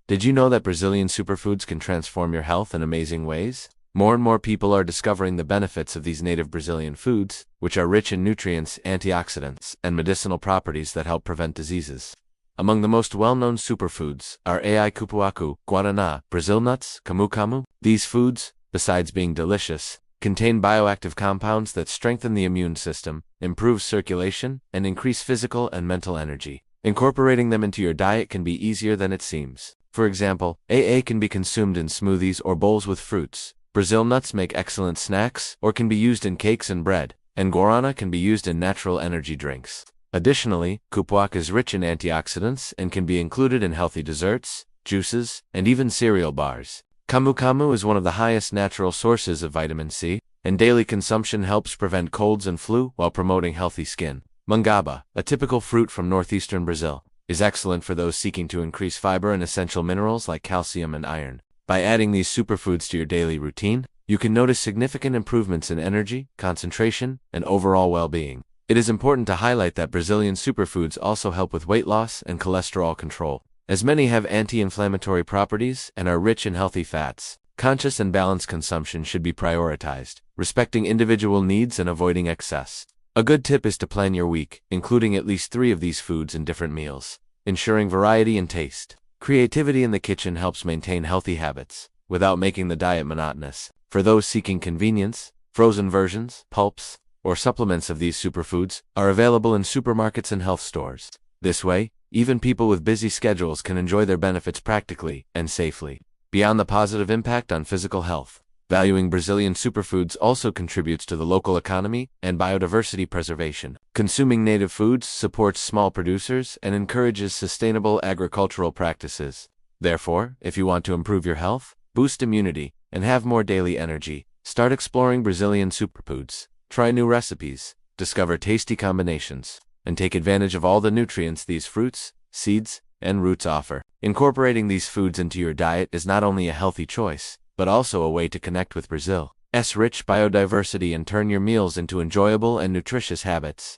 Did you know that Brazilian superfoods can transform your health in amazing ways? More and more people are discovering the benefits of these native Brazilian foods, which are rich in nutrients, antioxidants, and medicinal properties that help prevent diseases. Among the most well-known superfoods are cupuaçu, guaraná, Brazil nuts, camu-camu. These foods, besides being delicious, contain bioactive compounds that strengthen the immune system, improve circulation, and increase physical and mental energy. Incorporating them into your diet can be easier than it seems. For example, can be consumed in smoothies or bowls with fruits. Brazil nuts make excellent snacks or can be used in cakes and bread, and guarana can be used in natural energy drinks. Additionally, cupuaçu is rich in antioxidants and can be included in healthy desserts, juices, and even cereal bars. Camu-camu is one of the highest natural sources of vitamin C, and daily consumption helps prevent colds and flu while promoting healthy skin. Mangaba, a typical fruit from northeastern Brazil, is excellent for those seeking to increase fiber and essential minerals like calcium and iron. By adding these superfoods to your daily routine, you can notice significant improvements in energy, concentration, and overall well-being. It is important to highlight that Brazilian superfoods also help with weight loss and cholesterol control, as many have anti-inflammatory properties and are rich in healthy fats. Conscious and balanced consumption should be prioritized, respecting individual needs and avoiding excess. A good tip is to plan your week, including at least 3 of these foods in different meals, ensuring variety and taste. Creativity in the kitchen helps maintain healthy habits, without making the diet monotonous. For those seeking convenience, frozen versions, pulps, or supplements of these superfoods are available in supermarkets and health stores. This way, even people with busy schedules can enjoy their benefits practically and safely. Beyond the positive impact on physical health, valuing Brazilian superfoods also contributes to the local economy and biodiversity preservation. Consuming native foods supports small producers and encourages sustainable agricultural practices. Therefore, if you want to improve your health, boost immunity, and have more daily energy, start exploring Brazilian superfoods. Try new recipes, discover tasty combinations, and take advantage of all the nutrients these fruits, seeds, and roots offer. Incorporating these foods into your diet is not only a healthy choice, but also a way to connect with Brazil's rich biodiversity and turn your meals into enjoyable and nutritious habits.